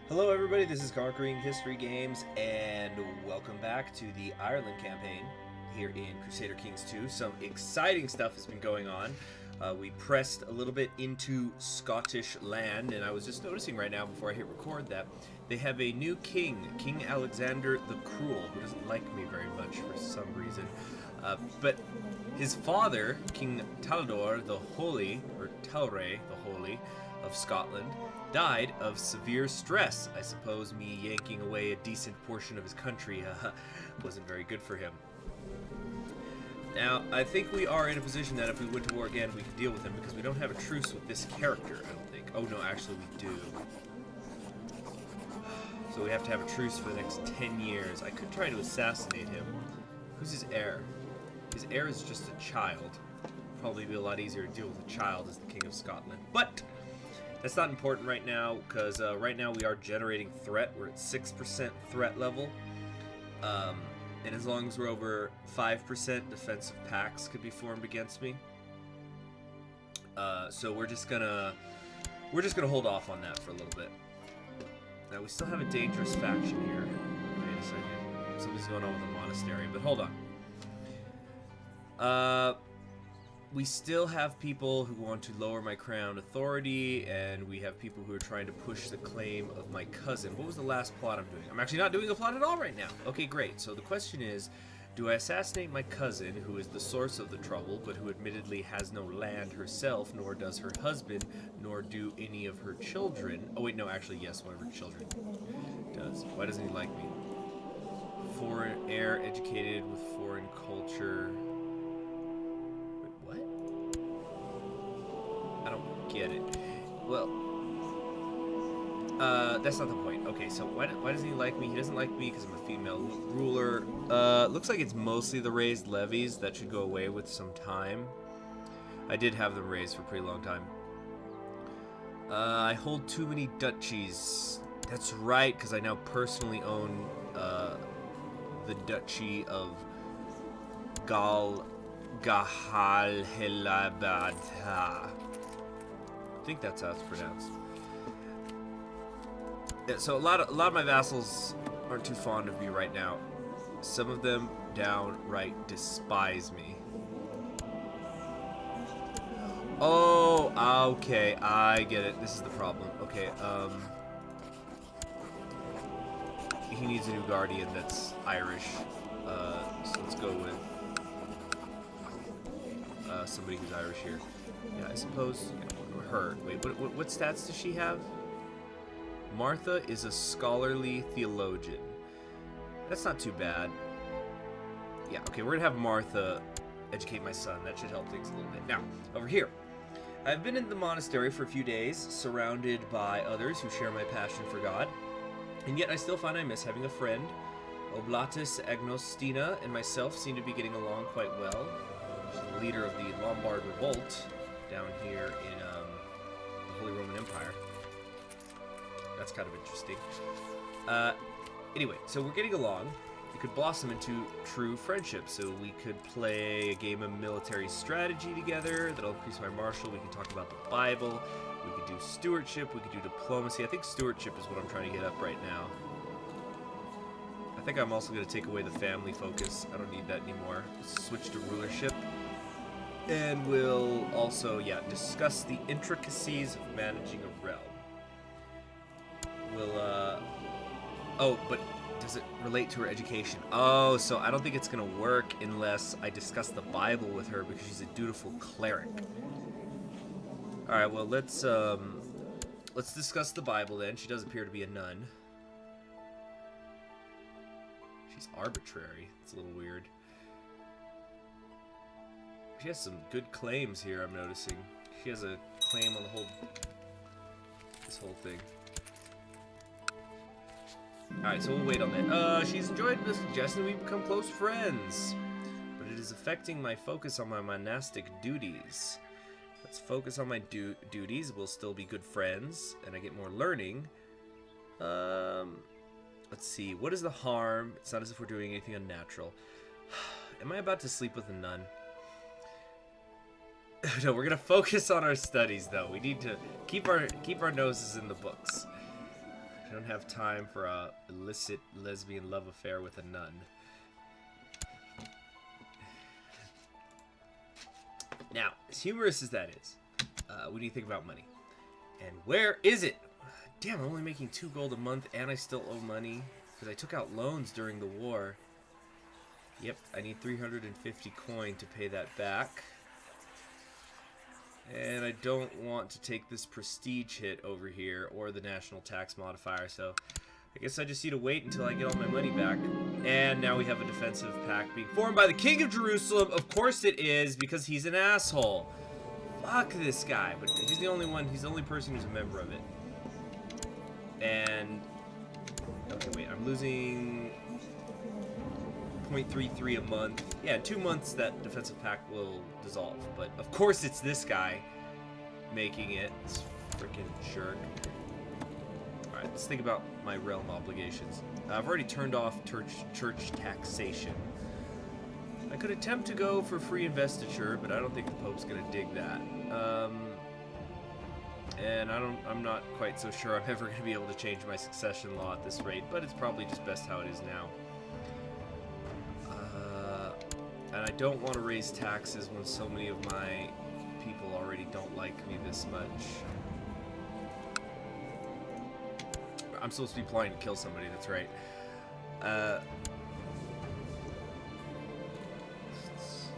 Hello everybody, this is Conquering History Games, and welcome back to the Ireland campaign here in Crusader Kings 2. Some exciting stuff has been going on. We pressed a little bit into Scottish land, and I was just noticing right now before I hit record that they have a new king, King Alexander the Cruel, who doesn't like me very much for some reason. But his father, King Taldor the Holy, or Talray the Holy, of Scotland, died of severe stress. I suppose me yanking away a decent portion of his country wasn't very good for him. Now, I think we are in a position that if we went to war again, we could deal with him, because we don't have a truce with this character, I don't think. Oh no, actually we do. So we have to have a truce for the next 10 years. I could try to assassinate him. Who's his heir? His heir is just a child. Probably be a lot easier to deal with a child as the King of Scotland. But that's not important right now, because right now we are generating threat. We're at 6% threat level. And as long as we're over 5%, defensive pacts could be formed against me. So we're just gonna hold off on that for a little bit. Now we still have a dangerous faction here. Wait a second. Something's going on with the monastery, but hold on. We still have people who want to lower my crown authority, and we have people who are trying to push the claim of my cousin. What was the last plot I'm doing? I'm actually not doing a plot at all right now. Okay, great. So the question is, do I assassinate my cousin, who is the source of the trouble, but who admittedly has no land herself, nor does her husband, nor do any of her children? Oh wait, no, actually, yes, one of her children does. Why doesn't he like me? Foreign heir, educated with foreign culture. Get it. Well, that's not the point. Okay, so why doesn't he like me? He doesn't like me because I'm a female ruler. Looks like it's mostly the raised levies that should go away with some time. I did have them raised for a pretty long time. I hold too many duchies. That's right, because I now personally own the Duchy of Galhalhelabad. I think that's how it's pronounced. Yeah, so a lot of my vassals aren't too fond of me right now. Some of them downright despise me. Oh, okay, I get it. This is the problem. Okay, he needs a new guardian that's Irish. So let's go with somebody who's Irish here. Yeah, I suppose. Her. Wait, what stats does she have? Martha is a scholarly theologian. That's not too bad. Yeah, okay, we're gonna have Martha educate my son. That should help things a little bit. Now, over here. I've been in the monastery for a few days, surrounded by others who share my passion for God, and yet I still find I miss having a friend. Oblatus Agnostina and myself seem to be getting along quite well. She's the leader of the Lombard Revolt down here in the Holy Roman Empire. That's kind of interesting. Anyway, so we're getting along. It could blossom into true friendship. So we could play a game of military strategy together. That'll increase my martial. We can talk about the Bible. We could do stewardship. We could do diplomacy. I think stewardship is what I'm trying to get up right now. I think I'm also going to take away the family focus. I don't need that anymore. Switch to rulership. And we'll also, discuss the intricacies of managing a realm. We'll, oh, but does it relate to her education? Oh, so I don't think it's gonna work unless I discuss the Bible with her, because she's a dutiful cleric. Alright, well, let's discuss the Bible then. She does appear to be a nun. She's arbitrary. It's a little weird. She has some good claims here, I'm noticing. She has a claim on this whole thing. Alright, so we'll wait on that. She's enjoyed the suggestion we become close friends. But it is affecting my focus on my monastic duties. Let's focus on my duties. We'll still be good friends, and I get more learning. Let's see. What is the harm? It's not as if we're doing anything unnatural. Am I about to sleep with a nun? No, we're gonna focus on our studies, though. We need to keep our noses in the books. I don't have time for a illicit lesbian love affair with a nun. Now, as humorous as that is, what do you think about money? And where is it? Damn, I'm only making 2 gold a month and I still owe money because I took out loans during the war. Yep, I need 350 coin to pay that back. And I don't want to take this prestige hit over here or the national tax modifier, so I guess I just need to wait until I get all my money back. And now we have a defensive pact being formed by the King of Jerusalem. Of course it is, because he's an asshole. Fuck this guy, but he's the only one, he's the only person who's a member of it. And, okay, wait, I'm losing 0.33 a month. Yeah, in 2 months that defensive pact will dissolve. But of course it's this guy making it. This freaking jerk. Alright, let's think about my realm obligations. I've already turned off church taxation. I could attempt to go for free investiture, but I don't think the Pope's gonna dig that. And I'm not quite so sure I'm ever gonna be able to change my succession law at this rate, but it's probably just best how it is now. And I don't want to raise taxes when so many of my people already don't like me this much. I'm supposed to be planning to kill somebody, that's right. Let's see.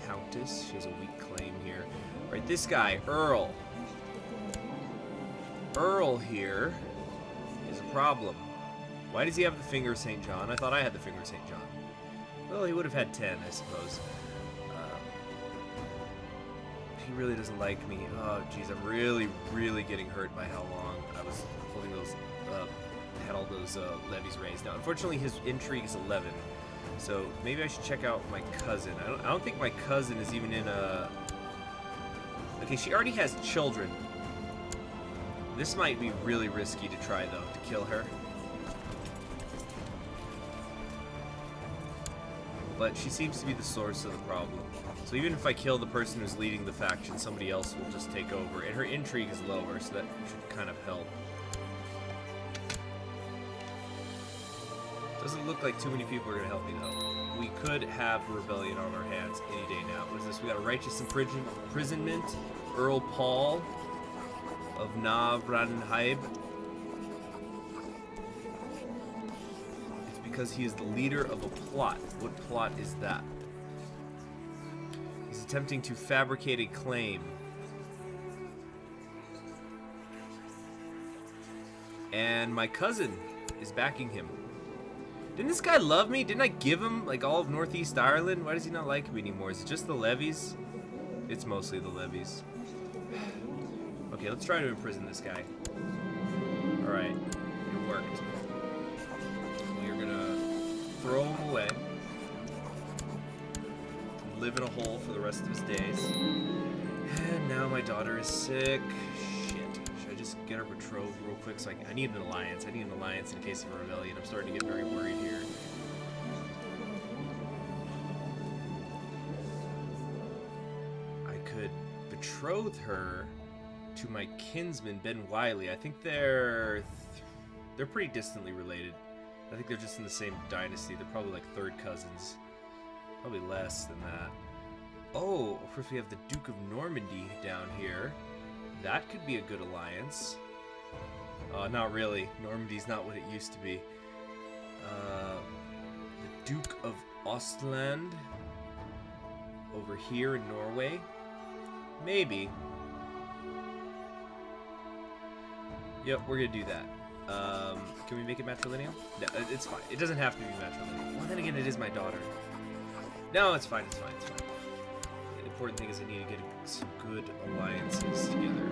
Countess, she has a weak claim here. Alright, this guy, Earl. Earl here is a problem. Why does he have the finger of St. John? I thought I had the finger of St. John. Well, he would have had 10, I suppose. He really doesn't like me. Oh, jeez, I'm really getting hurt by how long I was holding those, had all those levies raised. Now, unfortunately, his intrigue is 11, so maybe I should check out my cousin. I don't think my cousin is even in a... Okay, she already has children. This might be really risky to try, though, to kill her. But she seems to be the source of the problem. So even if I kill the person who's leading the faction, somebody else will just take over. And her intrigue is lower, so that should kind of help. Doesn't look like too many people are going to help me, though. We could have a rebellion on our hands any day now. What is this? We got a righteous imprisonment. Earl Paul of Navranhaib. Because he is the leader of a plot. What plot is that? He's attempting to fabricate a claim. And my cousin is backing him. Didn't this guy love me? Didn't I give him like all of Northeast Ireland? Why does he not like me anymore? Is it just the levies? It's mostly the levies. Okay, let's try to imprison this guy. Alright, it worked. Throw him away. Live in a hole for the rest of his days. And now my daughter is sick. Shit. Should I just get her betrothed real quick? So I need an alliance. I need an alliance in case of a rebellion. I'm starting to get very worried here. I could betroth her to my kinsman, Ben Wiley. I think they're pretty distantly related. I think they're just in the same dynasty. They're probably like third cousins. Probably less than that. Oh, of course we have the Duke of Normandy down here. That could be a good alliance. Not really. Normandy's not what it used to be. The Duke of Ostland over here in Norway. Maybe. Yep, we're gonna do that. Can we make it matrilineal? No, it's fine. It doesn't have to be matrilineal. Well, then again, it is my daughter. No, it's fine. It's fine. It's fine. The important thing is I need to get some good alliances together.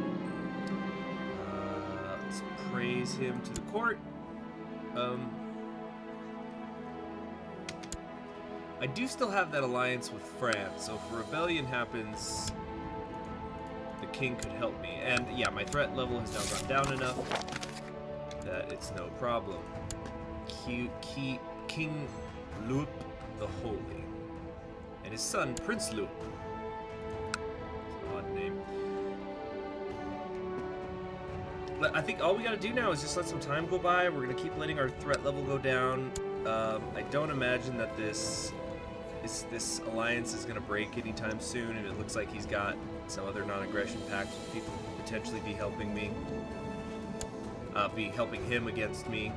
Let's praise him to the court. I do still have that alliance with France, so if a rebellion happens, the king could help me. And yeah, my threat level has now gone down enough that it's no problem. King Lup the Holy. And his son, Prince Lup. It's an odd name. I think all we gotta do now is just let some time go by. We're gonna keep letting our threat level go down. I don't imagine that this alliance is gonna break anytime soon, and it looks like he's got some other non-aggression pacts with people potentially be helping me. Be helping him against me.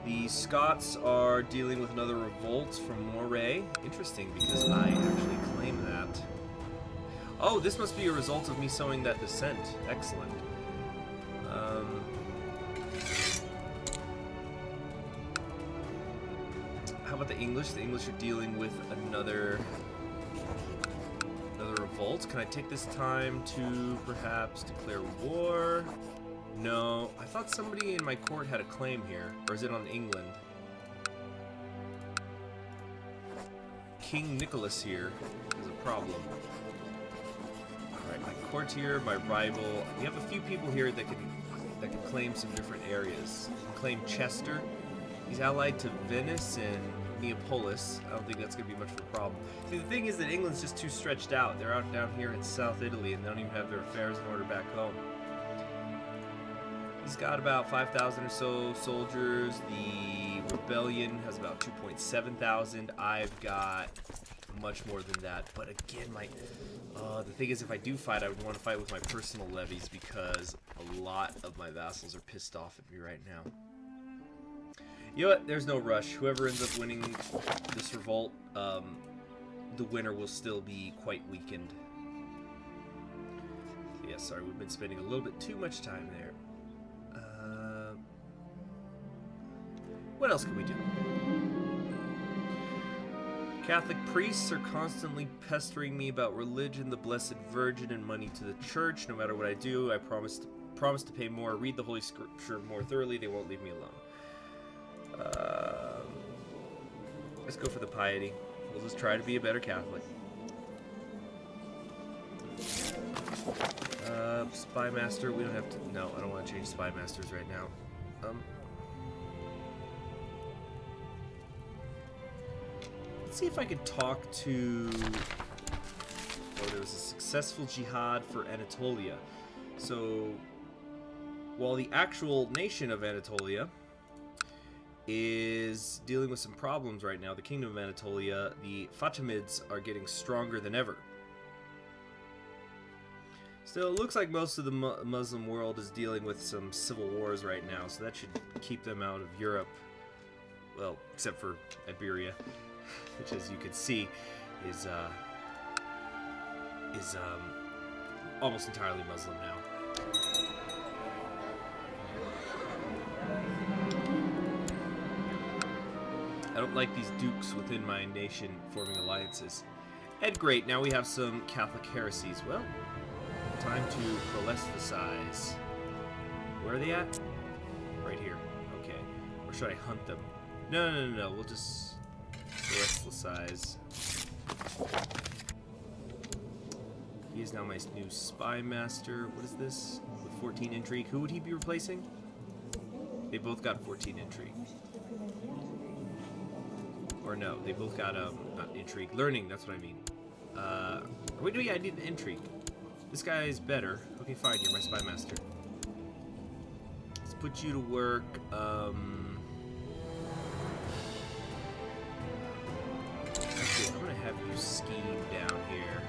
The Scots are dealing with another revolt from Moray. Interesting, because I actually claim that. Oh, this must be a result of me sowing that dissent. Excellent. How about the English? The English are dealing with another revolt. Can I take this time to perhaps declare war? No, I thought somebody in my court had a claim here. Or is it on England? King Nicholas here is a problem. Alright, my courtier, my rival. We have a few people here that can claim some different areas. Claim Chester. He's allied to Venice and Neapolis. I don't think that's going to be much of a problem. See, the thing is that England's just too stretched out. They're out down here in South Italy and they don't even have their affairs in order back home. He's got about 5,000 or so soldiers. The rebellion has about 2,700. I've got much more than that. But again, the thing is, if I do fight, I would want to fight with my personal levies because a lot of my vassals are pissed off at me right now. You know what? There's no rush. Whoever ends up winning this revolt, the winner will still be quite weakened. Yeah, sorry, we've been spending a little bit too much time there. What else can we do? Catholic priests are constantly pestering me about religion, the Blessed Virgin, and money to the church. No matter what I do, I promise to pay more, read the Holy Scripture more thoroughly. They won't leave me alone. Let's go for the piety. We'll just try to be a better Catholic. Spy Master, we don't have to... No, I don't want to change Spy Masters right now. Let's see if I could talk to... Oh, there was a successful jihad for Anatolia. So, while the actual nation of Anatolia is dealing with some problems right now, the Kingdom of Anatolia, the Fatimids are getting stronger than ever. Still, it looks like most of the Muslim world is dealing with some civil wars right now, so that should keep them out of Europe. Well, except for Iberia, which, as you can see, is almost entirely Muslim now. I don't like these dukes within my nation forming alliances. And great, now we have some Catholic heresies. Well, time to prolesticize. Where are they at? Right here. Okay. Or should I hunt them? No. We'll just prolesticize. He is now my new spy master. What is this? With 14 intrigue. Who would he be replacing? They both got 14 intrigue. Or no, they both got not intrigue. Learning, that's what I mean. Wait, no, yeah, I need the intrigue. This guy is better. Okay, fine, you're my spy master. Let's put you to work. Actually, I'm gonna have you scheme down here.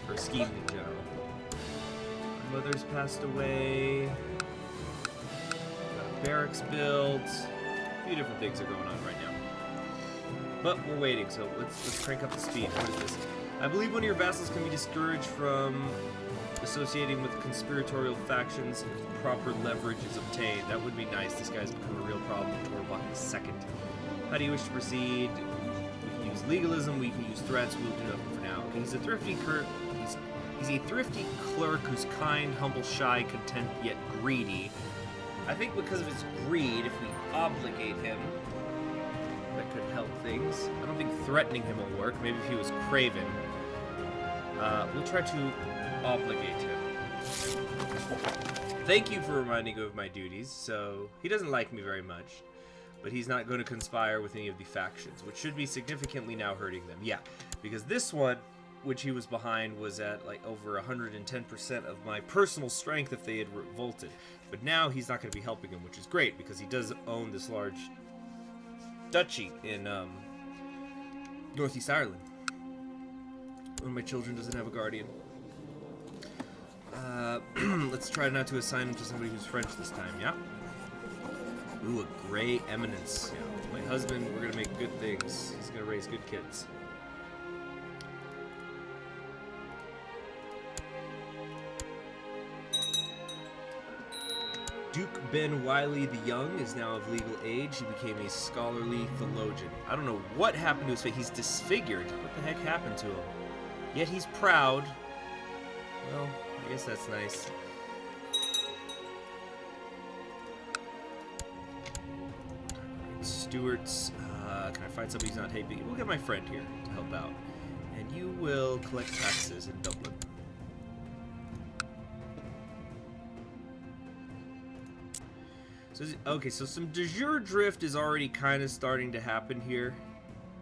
Or scheme in general. My mother's passed away. Got a barracks built. A few different things are going on right now. But we're waiting, so let's crank up the speed. What is this? I believe one of your vassals can be discouraged from associating with conspiratorial factions if proper leverage is obtained. That would be nice. This guy's become a real problem. Torbach II. How do you wish to proceed? We can use legalism. We can use threats. We'll do nothing for now. Okay, he's a thrifty clerk. He's a thrifty clerk who's kind, humble, shy, content, yet greedy. I think because of his greed, if we obligate him, that could help things. I don't think threatening him will work. Maybe if he was craven. We'll try to obligate him. Thank you for reminding me of my duties. So, he doesn't like me very much. But he's not going to conspire with any of the factions, which should be significantly now hurting them. Yeah, because this one which he was behind was at like over 110% of my personal strength if they had revolted. But now he's not going to be helping him, which is great because he does own this large duchy in Northeast Ireland. One of my children doesn't have a guardian. Let's try not to assign him to somebody who's French this time, yeah? Ooh, a gray eminence. Yeah, my husband, we're gonna make good things. He's gonna raise good kids. Duke Ben Wiley the Young is now of legal age. He became a scholarly theologian. I don't know what happened to his face. He's disfigured. What the heck happened to him? Yet he's proud. Well, I guess that's nice. Stewart's, can I find somebody who's not hate? We'll get my friend here to help out. And you will collect taxes in Dublin. So, okay, so some de jure drift is already kind of starting to happen here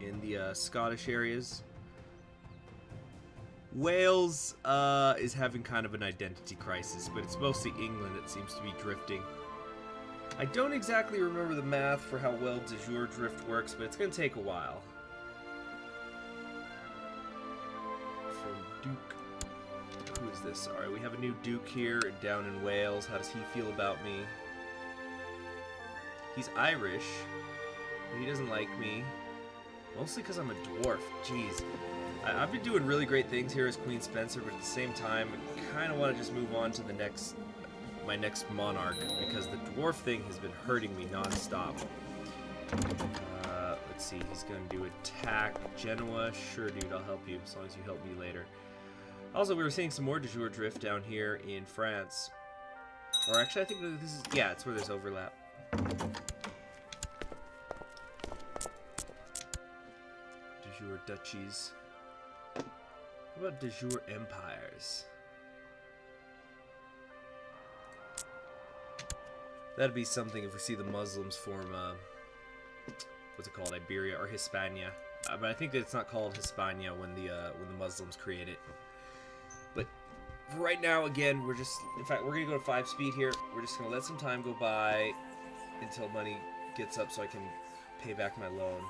in the Scottish areas. Wales is having kind of an identity crisis, but it's mostly England that seems to be drifting. I don't exactly remember the math for how well de jure drift works, but it's going to take a while. From Duke. Who is this? Alright, we have a new Duke here down in Wales. How does he feel about me? He's Irish, but he doesn't like me. Mostly because I'm a dwarf. Jeez. I've been doing really great things here as Queen Spencer, but at the same time, I kind of want to just move on to the my next monarch, because the dwarf thing has been hurting me non-stop. Let's see, he's going to do attack Genoa. Sure, dude, I'll help you, as long as you help me later. Also, we were seeing some more de jure drift down here in France. Or actually, I think this is, yeah, it's where there's overlap. De jure duchies. What about de jure empires? That'd be something if we see the Muslims form, what's it called, Iberia or Hispania. But I think that it's not called Hispania when the Muslims create it. But for right now, again, we're just, in fact, we're gonna go to 5 speed here. We're just gonna let some time go by until money gets up so I can pay back my loan.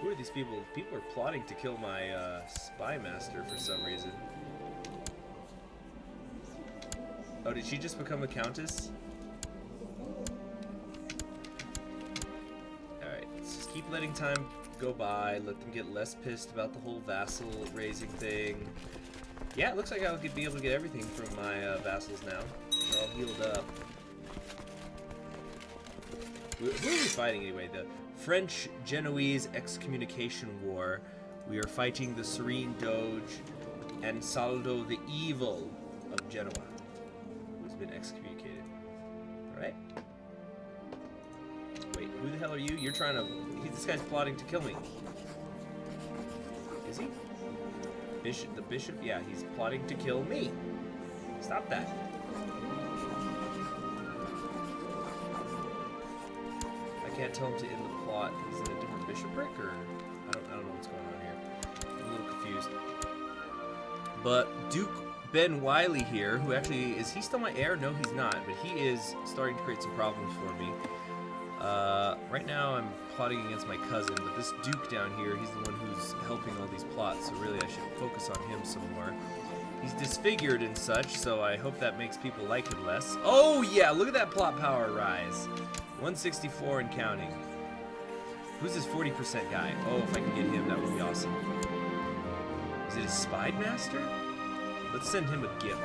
Who are these people? People are plotting to kill my spy master for some reason. Oh, did she just become a countess? Alright, let's just keep letting time go by, let them get less pissed about the whole vassal raising thing. Yeah, it looks like I'll be able to get everything from my vassals now. They're all healed up. Who are we fighting anyway? The French-Genoese excommunication war. We are fighting the Serene Doge and Saldo the Evil of Genoa, who's been excommunicated. Alright. Wait, who the hell are you? You're trying to... This guy's plotting to kill me. Is he? Bishop, the bishop? Yeah, he's plotting to kill me. Stop that. I can't tell him to end the plot. He's in a different bishopric, or I don't know what's going on here. I'm a little confused. But Duke Ben Wiley here, who actually is he still my heir? No, he's not. But he is starting to create some problems for me. Right now I'm plotting against my cousin, but this Duke down here, he's the one who's helping all these plots. So really, I should focus on him some more. He's disfigured and such, so I hope that makes people like him less. Oh yeah, look at that plot power rise. 164 and counting. Who's this 40% guy? Oh, if I can get him, that would be awesome. Is it a spy master? Let's send him a gift.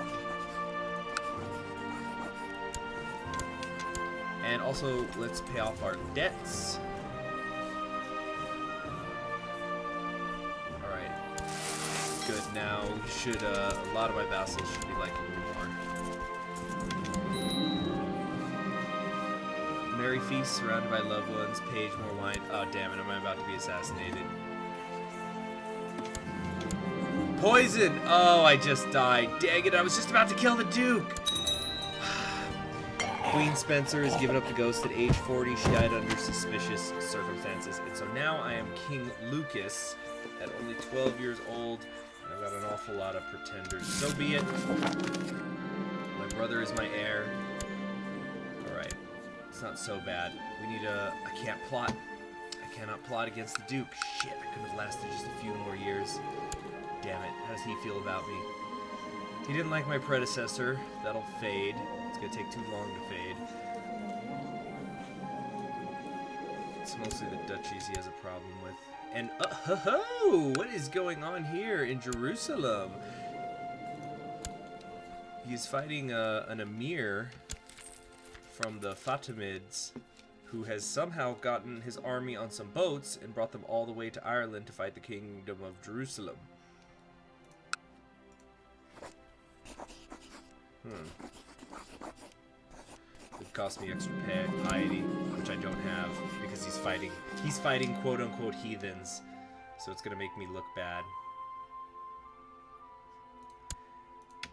And also, let's pay off our debts. Alright. Good, now we should, a lot of my vassals should be liking me more. Merry feast, surrounded by loved ones, page more wine. Oh, damn it, am I about to be assassinated? Poison! Oh, I just died. Dang it, I was just about to kill the Duke! Queen Spencer has given up the ghost at age 40. She died under suspicious circumstances. And so now I am King Lukas at only 12 years old. And I've got an awful lot of pretenders. So be it. My brother is my heir. Alright. It's not so bad. We need a... I can't plot. I cannot plot against the Duke. Shit, I could have lasted just a few more years. Damn it. How does he feel about me? He didn't like my predecessor. That'll fade. It's gonna take too long to fade. It's mostly the duchies he has a problem with. And ho-ho! What is going on here in Jerusalem? He's fighting an emir from the Fatimids, who has somehow gotten his army on some boats and brought them all the way to Ireland to fight the Kingdom of Jerusalem. It cost me extra piety, which I don't have, because he's fighting quote-unquote heathens, so it's gonna make me look bad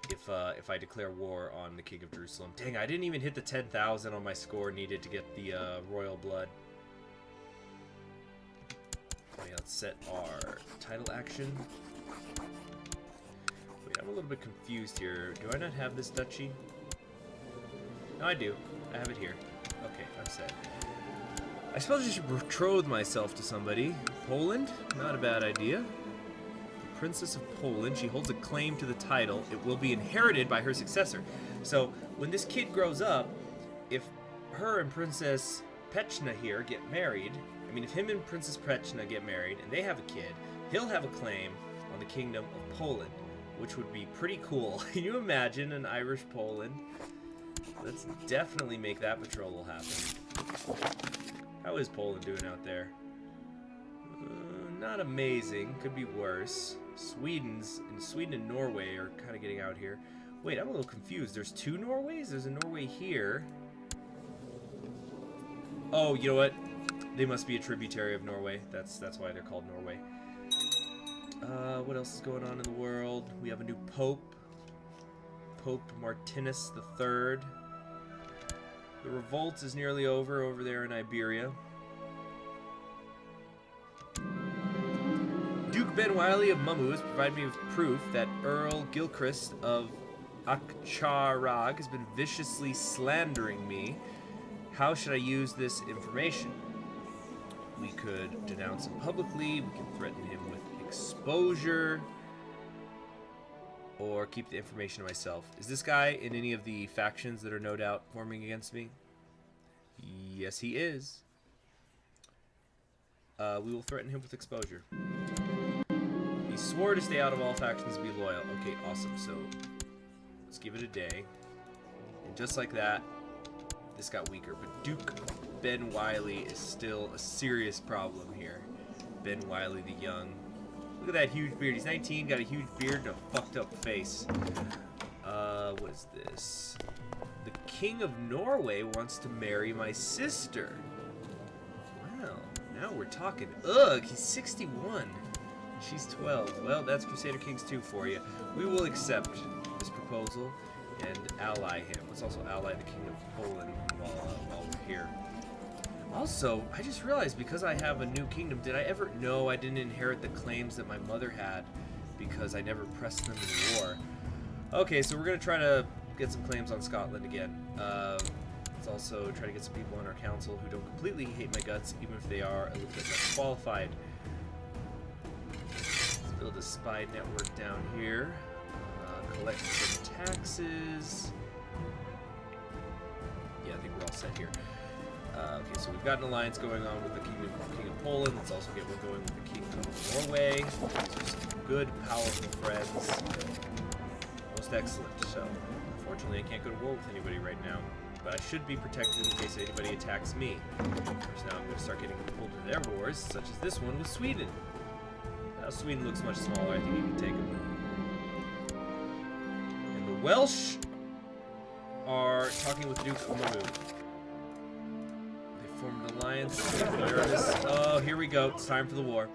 if I declare war on the King of Jerusalem. Dang, I didn't even hit the 10,000 on my score needed to get the royal blood. Okay, let's set our title action. Wait, I'm a little bit confused here. Do I not have this duchy? No, I do. I have it here. Okay, I'm set. I suppose I should betroth myself to somebody. Poland? Not a bad idea. The Princess of Poland. She holds a claim to the title. It will be inherited by her successor. So, when this kid grows up, if her and Princess Pechna here get married, I mean, if him and Princess Pechna get married and they have a kid, he'll have a claim on the Kingdom of Poland, which would be pretty cool. Can you imagine an Irish Poland? Let's definitely make that betrothal happen. How is Poland doing out there? Not amazing. Could be worse. Sweden and Norway are kind of getting out here. Wait, I'm a little confused. There's two Norways? There's a Norway here. Oh, you know what? They must be a tributary of Norway. That's why they're called Norway. What else is going on in the world? We have a new pope. Pope Martinus III. The revolt is nearly over there in Iberia. Duke Ben Wiley of Mummu has provided me with proof that Earl Gilchrist of Acharag has been viciously slandering me. How should I use this information? We could denounce him publicly, we can threaten him with exposure, or keep the information to myself. Is this guy in any of the factions that are no doubt forming against me? Yes, he is. We will threaten him with exposure. He swore to stay out of all factions and be loyal. Okay, awesome. So, let's give it a day. And just like that, this got weaker. But Duke Ben Wiley is still a serious problem here. Ben Wiley the Young. Look at that huge beard. He's 19, got a huge beard and a fucked up face. What is this? The King of Norway wants to marry my sister. Well, now we're talking. Ugh, he's 61. She's 12. Well, that's Crusader Kings 2 for you. We will accept this proposal and ally him. Let's also ally the King of Poland while we're here. Also, I just realized because I have a new kingdom, did I ever... No, I didn't inherit the claims that my mother had because I never pressed them in war. Okay, so we're going to try to get some claims on Scotland again. Let's also try to get some people on our council who don't completely hate my guts, even if they are a little bit less qualified. Let's build a spy network down here. Collect some taxes. Yeah, I think we're all set here. Okay, so we've got an alliance going on with the King of Poland. Let's also get one going with the King of Norway. These are some good, powerful friends. Most excellent. So, unfortunately, I can't go to war with anybody right now. But I should be protected in case anybody attacks me. So now I'm going to start getting pulled into their wars, such as this one with Sweden. Now Sweden looks much smaller. I think you can take them. And the Welsh are talking with Duke of Mummu. Formed an alliance. Oh, here we go. It's time for the war.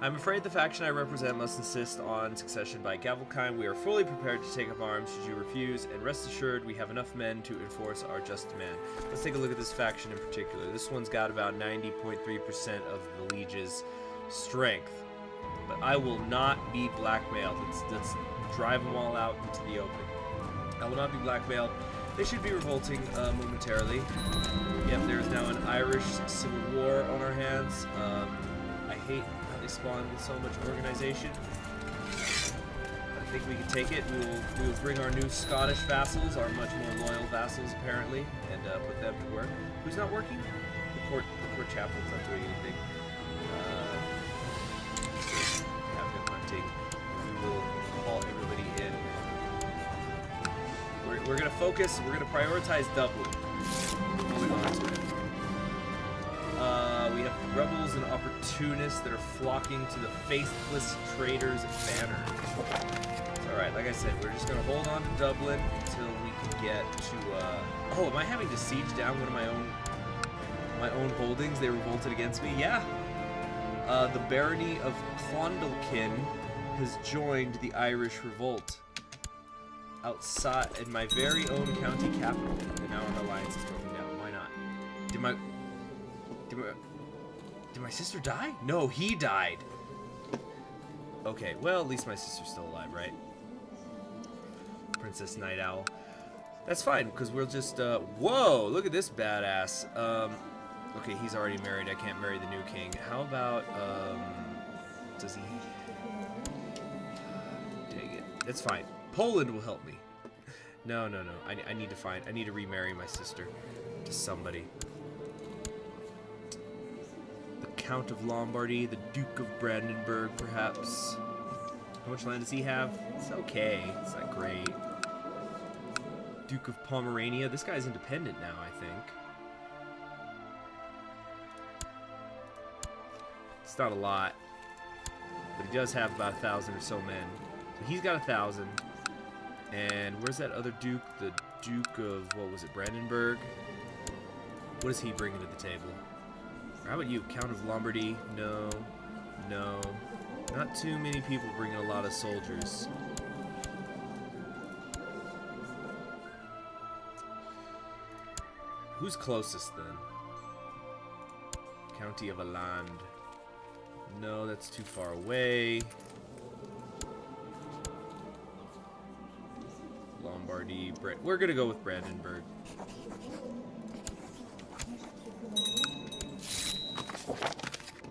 I'm afraid the faction I represent must insist on succession by Gavelkind. We are fully prepared to take up arms should you refuse, and rest assured we have enough men to enforce our just demand. Let's take a look at this faction in particular. This one's got about 90.3% of the liege's strength. But I will not be blackmailed. Let's drive them all out into the open. I will not be blackmailed. They should be revolting momentarily. Yep, there is now an Irish civil war on our hands. I hate how they spawn with so much organization. I think we can take it. We will bring our new Scottish vassals, our much more loyal vassals apparently, and put them to work. Who's not working? The court chaplain's not doing anything. Have him hunting. We will haul everybody in. We're going to focus, we're going to prioritize Dublin. Moving on to it. We have rebels and opportunists that are flocking to the faithless traitors' banner. Alright, like I said, we're just going to hold on to Dublin until we can get to... Oh, am I having to siege down one of my own holdings? They revolted against me? Yeah. The barony of Clondalkin has joined the Irish revolt. Outside in my very own county capital, and now our alliance is broken down. Why not? Did my sister die? No, he died. Okay, well at least my sister's still alive, right? Princess Night Owl. That's fine, because we'll just whoa! Look at this badass. Okay, he's already married. I can't marry the new king. How about does he? Dang it. That's fine. Poland will help me. No. I need to remarry my sister to somebody. The Count of Lombardy, the Duke of Brandenburg, perhaps. How much land does he have? It's okay. It's not great. Duke of Pomerania. This guy's independent now, I think. It's not a lot, but he does have about 1,000 or so men. So he's got 1,000. And where's that other duke? The Duke of, what was it, Brandenburg? What is he bringing to the table? Or how about you, Count of Lombardy? No. Not too many people bringing a lot of soldiers. Who's closest then? County of Aland. No, that's too far away. Lombardy, we're gonna go with Brandenburg.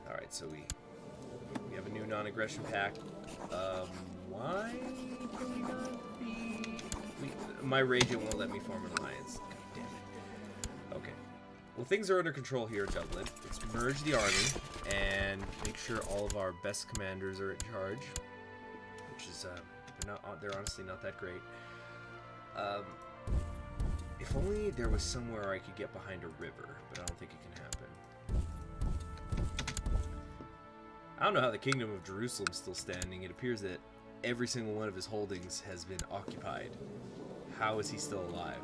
Alright, so we have a new non-aggression pact. Why can we not be... my regent won't let me form an alliance. God damn it. Okay. Well, things are under control here in Dublin. Let's merge the army and make sure all of our best commanders are in charge. Which is, they're honestly not that great. If only there was somewhere I could get behind a river, but I don't think it can happen. I don't know how the Kingdom of Jerusalem's still standing. It appears that every single one of his holdings has been occupied. How is he still alive?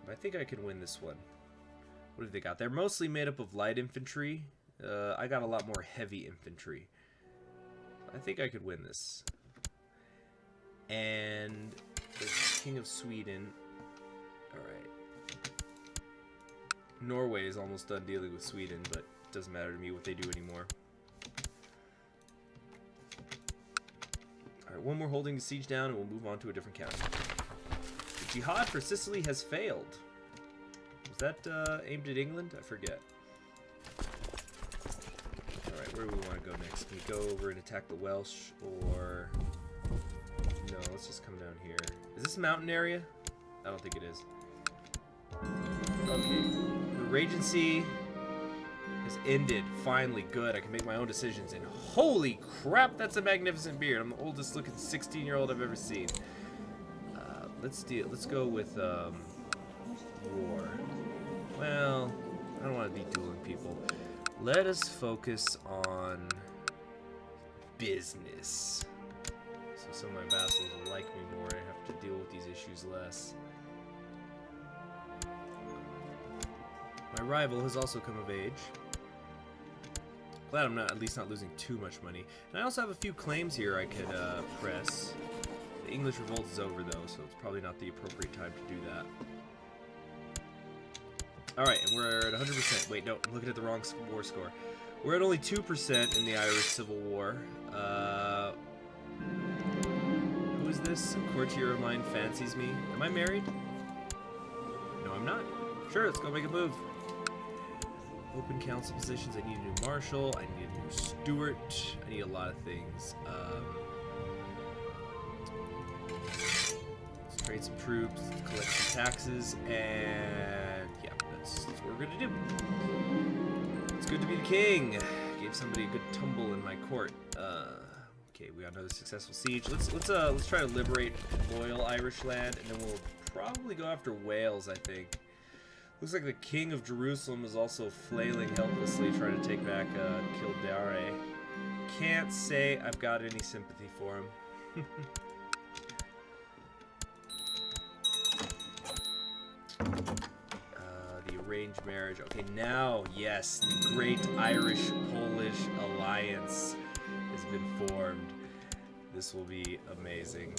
But I think I can win this one. What have they got? They're mostly made up of light infantry. I got a lot more heavy infantry. I think I could win this. And the King of Sweden. Alright. Norway is almost done dealing with Sweden, but it doesn't matter to me what they do anymore. Alright, one more holding to siege down and we'll move on to a different county. The jihad for Sicily has failed. Was that aimed at England? I forget. Alright, where do we want to go next? Can we go over and attack the Welsh, or... No, let's just come down here. Is this a mountain area? I don't think it is. Okay. The Regency has ended. Finally, good. I can make my own decisions, and holy crap, that's a magnificent beard. I'm the oldest looking 16-year-old I've ever seen. Let's go with, war. Well, I don't want to be dueling people. Let us focus on business. So some of my vassals will like me more. I have to deal with these issues less. My rival has also come of age. Glad I'm not, at least not losing too much money. And I also have a few claims here I could press. The English revolt is over though, so it's probably not the appropriate time to do that. Alright, and we're at 100%. Wait, no, I'm looking at the wrong war score. We're at only 2% in the Irish Civil War. Who is this? A courtier of mine fancies me. Am I married? No, I'm not. Sure, let's go make a move. Open council positions. I need a new marshal. I need a new steward. I need a lot of things. Let's trade some troops, collect some taxes, and yeah, that's what we're gonna do. It's good to be the king. Gave somebody a good tumble in my court. Okay, we got another successful siege. Let's try to liberate loyal Irish land, and then we'll probably go after Wales, I think. Looks like the king of Jerusalem is also flailing helplessly, trying to take back Kildare. Can't say I've got any sympathy for him. The arranged marriage. Okay, now, yes, the great Irish-Polish alliance has been formed. This will be amazing,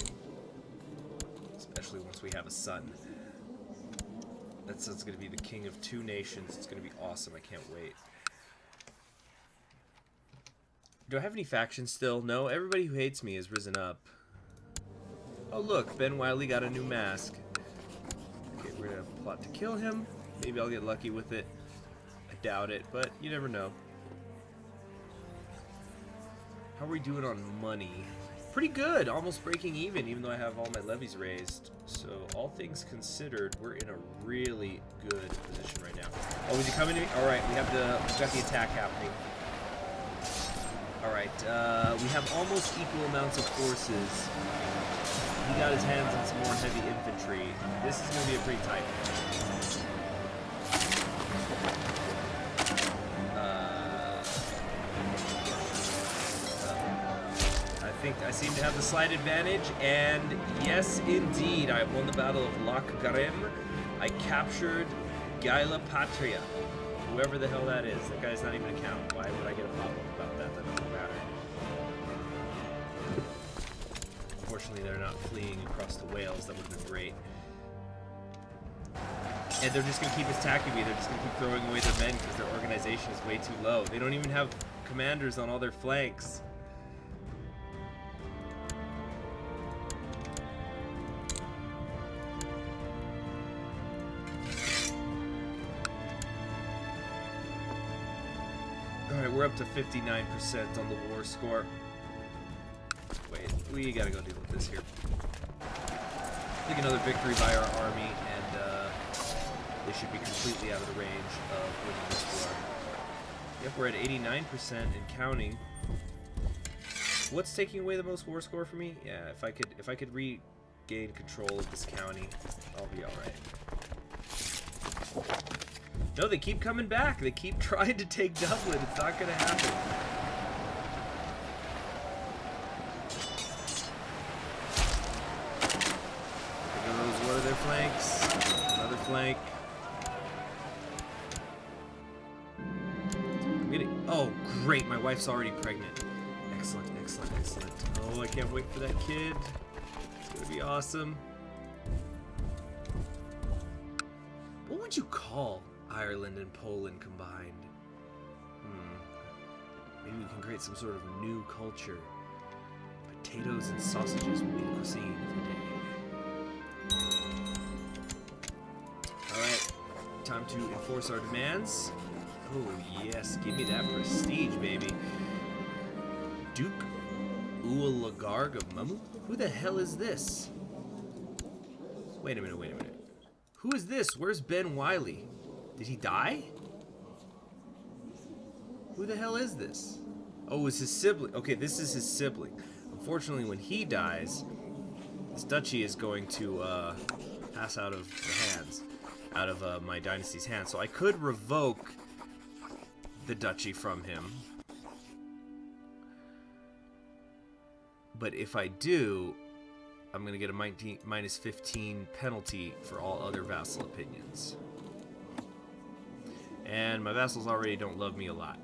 especially once we have a son. That's going to be the king of two nations. It's going to be awesome. I can't wait. Do I have any factions still? No, everybody who hates me has risen up. Oh look, Ben Wiley got a new mask. Okay, we're going to plot to kill him. Maybe I'll get lucky with it. I doubt it, but you never know. How are we doing on money? Pretty good, almost breaking even though I have all my levies raised. So all things considered, we're in a really good position right now. Oh, is he coming to me? All right, we've got the attack happening. All right, we have almost equal amounts of forces. He got his hands on some more heavy infantry. This is going to be a pretty tight one. I think I seem to have the slight advantage, and yes, indeed, I won the Battle of Loch Garem. I captured Gaila Patria, whoever the hell that is. That guy's not even a count. Why would I get a pop-up about that? That doesn't matter. Unfortunately, they're not fleeing across to Wales. That would have been great. And they're just going to keep attacking me. They're just going to keep throwing away their men because their organization is way too low. They don't even have commanders on all their flanks. Alright, we're up to 59% on the war score. Wait, we gotta go deal with this here. I think another victory by our army, and they should be completely out of the range of winning this war. Yep, we're at 89% and counting. What's taking away the most war score for me? Yeah, if I could regain control of this county, I'll be alright. No, they keep coming back. They keep trying to take Dublin. It's not going to happen. There goes one of their flanks. Another flank. I'm getting... Oh, great. My wife's already pregnant. Excellent, excellent, excellent. Oh, I can't wait for that kid. It's going to be awesome. What would you call Ireland and Poland combined? Maybe we can create some sort of new culture. Potatoes and sausages will be the cuisine of the day. Alright, time to enforce our demands. Oh yes, give me that prestige, baby. Duke Ualagarg of Mumu? Who the hell is this? Wait a minute, wait a minute. Who is this? Where's Ben Wiley? Did he die? Who the hell is this? Oh, it's his sibling. Okay, this is his sibling. Unfortunately, when he dies, this duchy is going to pass out of the hands, out of my dynasty's hands. So I could revoke the duchy from him. But if I do, I'm going to get a minus 15 penalty for all other vassal opinions. And my vassals already don't love me a lot.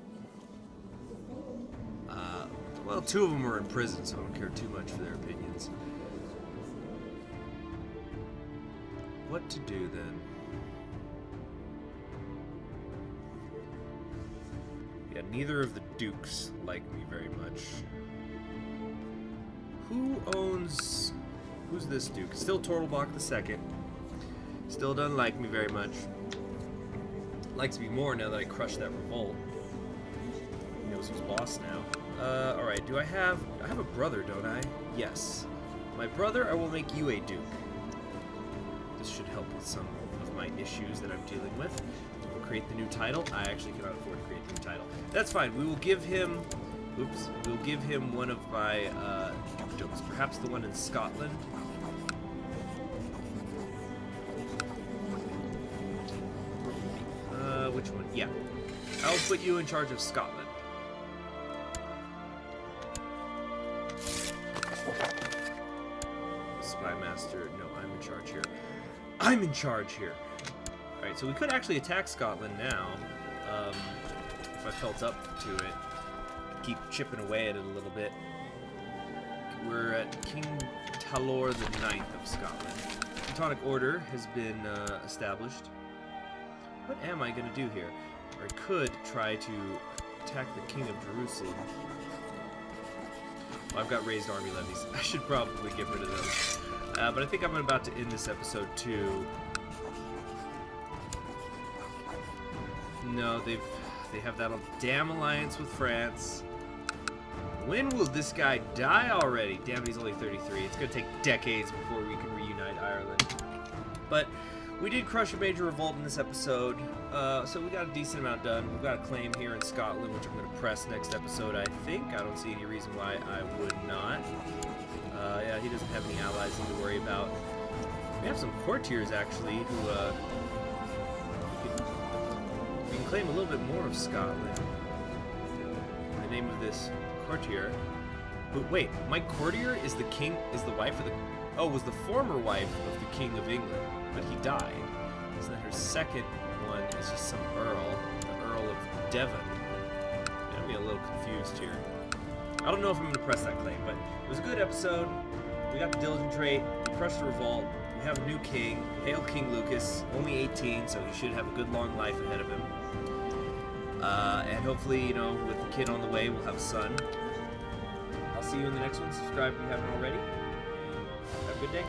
Well, 2 of them are in prison, so I don't care too much for their opinions. What to do then? Yeah, neither of the dukes like me very much. Who's this duke? Still Tortelbach II. Still doesn't like me very much. Likes me more now that I crushed that revolt. He knows who's boss now. Alright, I have a brother, don't I? Yes. My brother, I will make you a duke. This should help with some of my issues that I'm dealing with. We'll create the new title. I actually cannot afford to create the new title. That's fine. We will give him... Oops. We'll give him one of my dukedoms. Perhaps the one in Scotland. Which one? Yeah. I'll put you in charge of Scotland. Spymaster. No, I'm in charge here. I'm in charge here. Alright, so we could actually attack Scotland now. If I felt up to it. Keep chipping away at it a little bit. We're at King Talor the Ninth of Scotland. Teutonic Order has been established. What am I going to do here? Or I could try to attack the King of Jerusalem. Well, I've got raised army levies. I should probably get rid of those. But I think I'm about to end this episode too. No, they have that damn alliance with France. When will this guy die already? Damn, he's only 33. It's going to take decades before we can reunite Ireland. But we did crush a major revolt in this episode, so we got a decent amount done. We've got a claim here in Scotland, which I'm going to press next episode, I think. I don't see any reason why I would not. Yeah, he doesn't have any allies to worry about. We have some courtiers, actually, who we can claim a little bit more of Scotland. In the name of this courtier. But wait, my courtier is the king, is the wife of the... Oh, was the former wife of the King of England, but he died. So then her second one is just some earl, the Earl of Devon. I'm getting a little confused here. I don't know if I'm going to press that claim, but it was a good episode. We got the diligent trait, we crushed the revolt, we have a new king. Hail King Lukas, only 18, so he should have a good long life ahead of him. And hopefully, you know, with the kid on the way, we'll have a son. I'll see you in the next one. Subscribe if you haven't already. Have a good day.